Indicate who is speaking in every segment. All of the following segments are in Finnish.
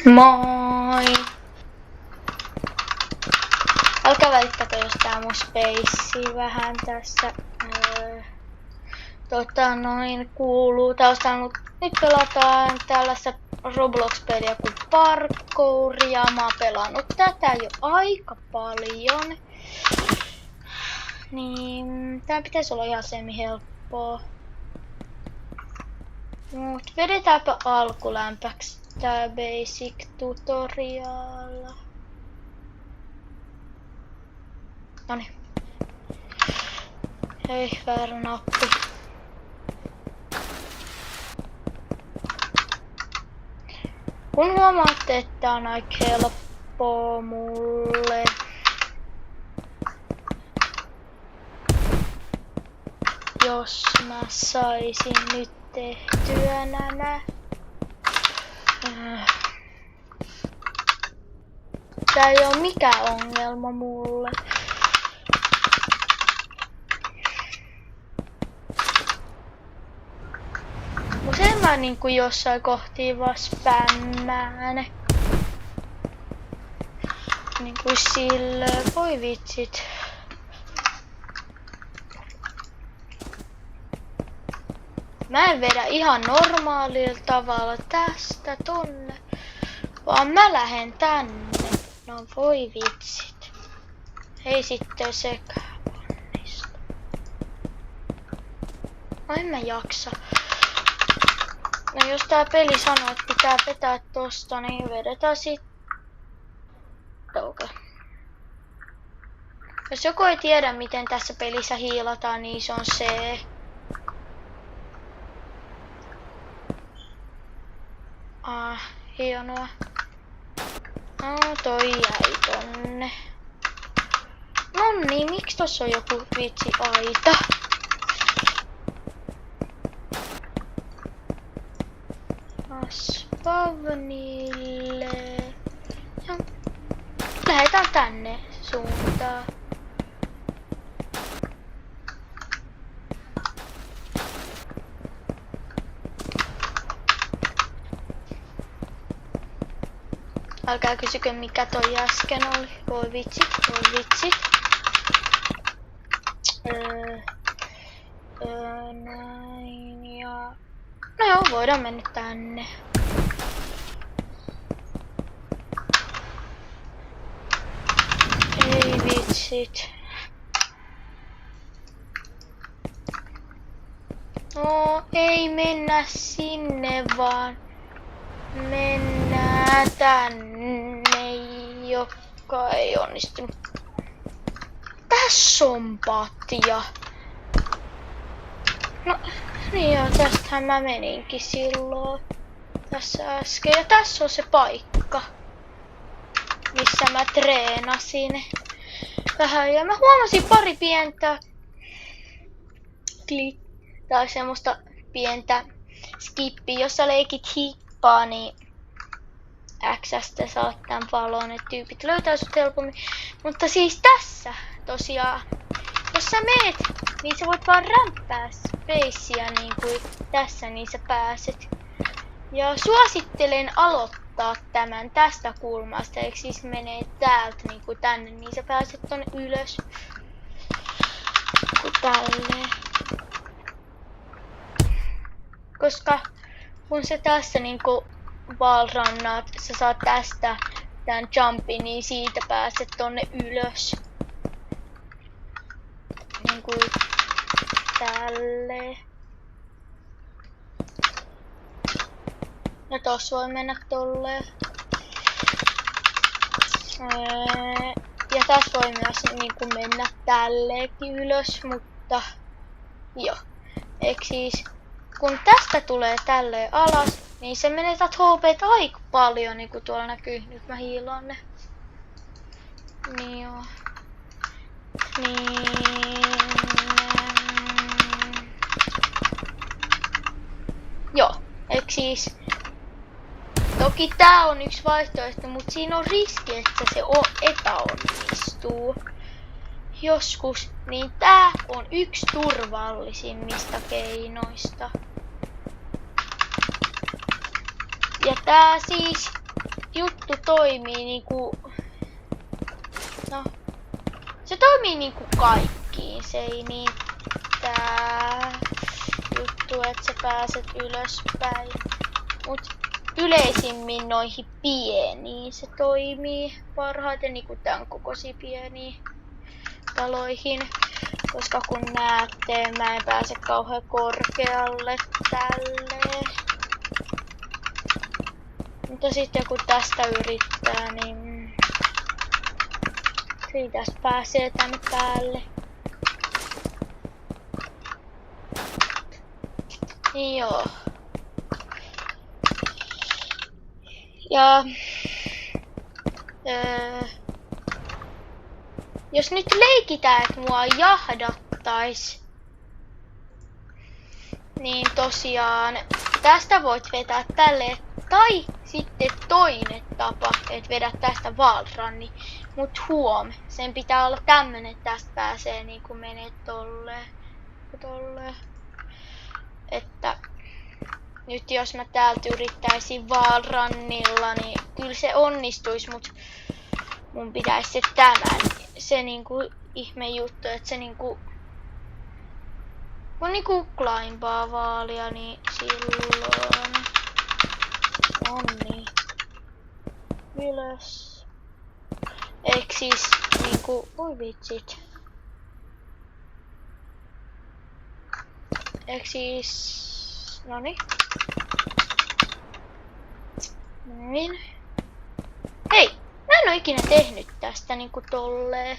Speaker 1: Moi! Älkää välittäkö, jos tää mun space vähän tässä kuuluu taustalla. Nyt pelataan tällaista Roblox-peliä kuin Parkour ja mä oon pelannut tätä jo aika paljon. Niin tää pitäisi olla ihan semi-helppoa. Mut vedetäänpä alkulämpäksi tää basic tutorial. Noniin. Hei, väärä nappi. Kun huomaatte, että on aika helppoa mulle. Jos mä saisin nyt tehtyä nämä. Tää ei oo mikään ongelma mulle. Usein mä niinku jossain kohtii vaan spämmään. Niinku sillä, voi vitsit. Mä en vedä ihan normaalilla tavalla tästä tonne, vaan mä lähden tänne. No voi vitsit. Ei sitten sekään onnistu. No en mä jaksa. No jos tää peli sanoo, että pitää vetää tosta, niin vedetään sitten. Jos joku ei tiedä, miten tässä pelissä hiilataan, niin se on se. Hienoa. No toi jäi tonne. Nonni, miksi tossa on joku vitsi aita? Spawnille. Ja lähdetään tänne suuntaan. Älkää kysykö mikä toi äsken oli. Voi vitsit, voi vitsit. Näin ja... No joo, voidaan mennä tänne. Ei vitsit. No ei mennä sinne vaan. Mennään tänne, joka ei onnistunut. Tässä on patja. No niin joo, tästähän mä meninkin silloin. Tässä äsken. Ja tässä on se paikka, missä mä treenasin vähän. Ja mä huomasin pari pientä tai semmoista pientä skippiä, jossa leikit hippaa, niin X:stä saat tän palon, että tyypit löytää sut helpommin. Mutta siis tässä tosiaan, jos sä meet, niin sä voit vaan rämpää spacea niin kuin tässä, niin sä pääset. Ja suosittelen aloittaa tämän tästä kulmasta, eli siis menee täältä niin kuin tänne, niin sä pääset tonne ylös. Kuin tälleen. Koska kun sä tässä niinku wallrunnaat, sä saat tästä tän jumpin, niin siitä pääset tonne ylös. Niinku tälleen. Ja tossa voi mennä tolleen. Ja tässä voi myös niinku mennä tälleenkin ylös, mutta joo. Eikö siis kun tästä tulee tälleen alas, niin se menetät HP:t aika paljon, niin kuin tuolla näkyy. Nyt mä hiilaan ne. Niin joo. Niin. Joo, eikö siis... Toki tää on yksi vaihtoehto, mutta siinä on riski, että se epäonnistuu. Joskus, niin tää on yksi turvallisimmista keinoista. Ja tää siis juttu toimii niinku... No... Se toimii niinku kaikkiin. Se ei niin tää juttu, että sä pääset ylöspäin. Mut yleisimmin noihin pieniin se toimii parhaiten, niinku tän kokoisiin pieniin taloihin. Koska kun näette, mä en pääse kauhean korkealle tälleen. Mutta sitten kun tästä yrittää, niin tästä pääsee tänne päälle. Joo. Ja jos nyt leikitään, että mua jahdattais, niin tosiaan tästä voit vetää tälleen. Tai sitten toinen tapa, että vedät tästä wallrunni. Mut huom, sen pitää olla tämmönen, että tästä pääsee niinku menee tolleen. Että nyt jos mä täältä yrittäisin wallrunnilla, niin kyllä se onnistuisi, mut mun pitäisi se tämän. Se niinku ihme juttu, että se niinku kun niinku climbaa vaalia, niin silloin onni ylös. Eikö siis niinku, voi vitsit. Eikö siis, noniin. Noin. Hei, mä en oo ikinä tehnyt tästä niinku tolleen.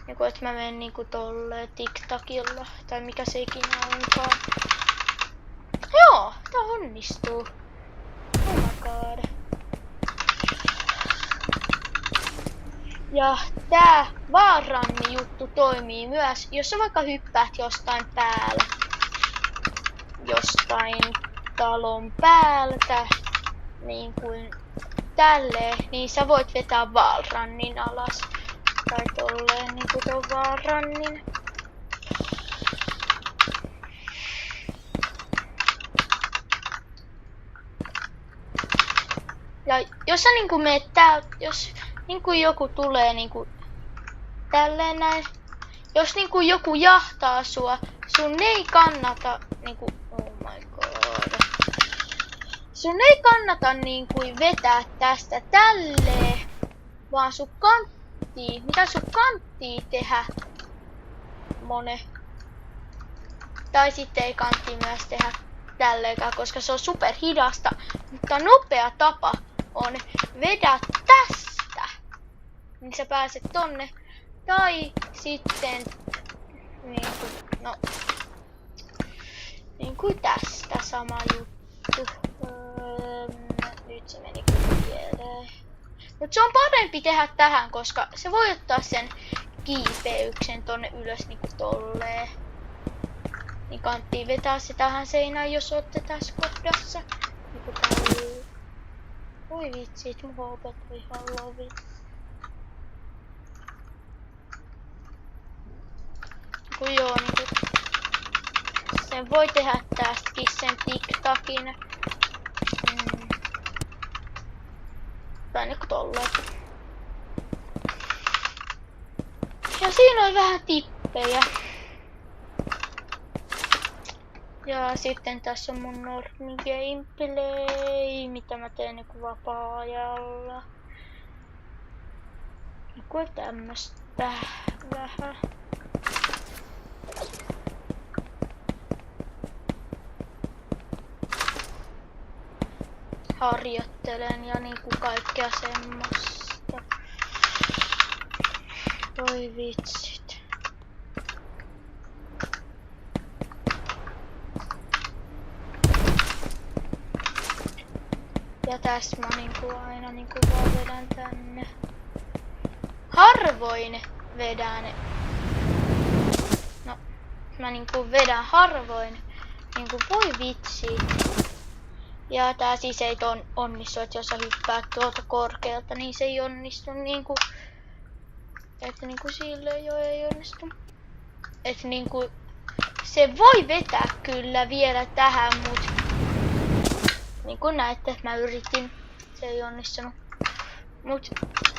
Speaker 1: Niinku et mä menen niinku tolleen tiktakilla, tai mikä se ikinä onkaan. Joo, tää onnistuu. Oh my god. Ja tää wallrunni juttu toimii myös, jos sä vaikka hyppäät jostain päällä. Jostain talon päältä, niin kuin tälleen, niin sä voit vetää wallrunnin alas. Tai tolleen niinku ton wallrunnin. Ja jos sä niinku meet täältä, jos niinku joku tulee niinku tälleen näin. Jos niinku joku jahtaa sua, sun ei kannata niinku, oh my god. Sun ei kannata niinku vetää tästä tälleen, vaan sun mitä sun kanttii tehdä, mone. Tai sitten ei kanttii myös tehdä tälleenkaan, koska se on super hidasta. Mutta nopea tapa on vedä tästä, niin sä pääset tonne. Tai sitten niinku, no, niin kuin tästä sama juttu. Nyt se meni pieleen. Mut se on parempi tehdä tähän, koska se voi ottaa sen kiipeyksen tonne ylös niinku tolleen. Niin kanttii vetää se tähän seinään, jos ootte tässä kohdassa. Niinku tälleen. Voi vitsit, mun hoopet on ihan lovi. Niinku joo, niinku. Sen voi tehdä tästäkin sen tiktakin. Tai niinku tolleen. Ja siinä on vähän tippejä. Ja sitten tässä on mun normi gameplay, mitä mä teen niinku vapaa-ajalla. Niinku tämmöstä vähän. Harjoittelen ja niinku kaikkea semmoista. Voi vitsit. Ja tässä mä niinku aina niinku vaan vedän tänne. Harvoin vedän. No, mä niinku vedän harvoin. Niinku voi vitsi. Ja tää siis ei onnistu, että jos sä hyppäät tuolta korkealta, niin se ei onnistu niinku. Että niinku silleen jo ei onnistu. Et niinku se voi vetää kyllä vielä tähän, mut niinku näette, mä yritin se ei onnistunut. Mut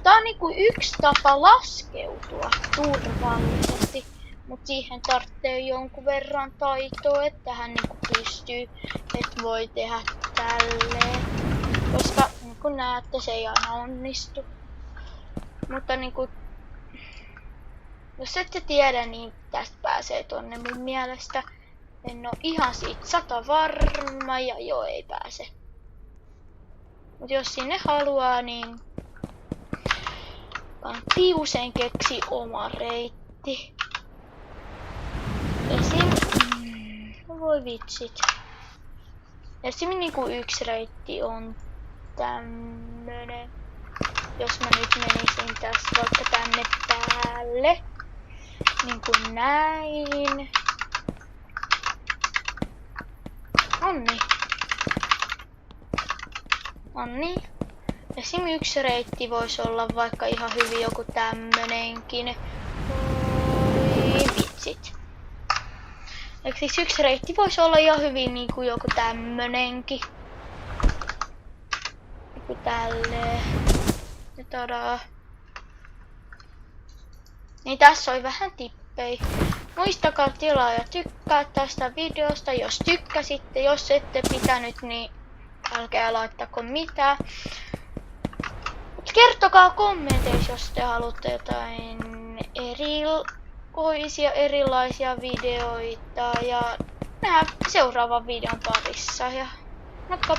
Speaker 1: tää on niinku yksi tapa laskeutua turvallisesti. Mut siihen tarvitsee jonkun verran taitoa, että hän niinku pystyy, että voi tehdä tälleen. Koska niinku näette, se ei aina onnistu. Mutta niinku, jos ette tiedä, niin tästä pääsee tonne mun mielestä. En oo ihan siitä 100 varma ja joo, ei pääse. Mut jos sinne haluaa, niin kannattaa usein keksi oma reitti. Esim. Voi vitsit. Esim. Niinku yksi reitti on tämmönen. Jos mä nyt menisin tästä vaikka tänne päälle. Niinku näin. Nonni. Esim. Yksi reitti voisi olla vaikka ihan hyvin joku tämmönenkin. Voi vitsit. Eikö siis yksi reitti voisi olla ihan hyvin niinku joku tämmönenkin. Joku tälleen. Ja tadaa. Niin tässä oli vähän tippei. Muistakaa tilaa ja tykkää tästä videosta, jos tykkäsitte. Jos ette pitänyt, niin älkää laittako mitään. Mut kertokaa kommenteissa, jos te haluatte jotain erilaisia videoita. Ja nähdään seuraavan videon parissa. Ja moikka!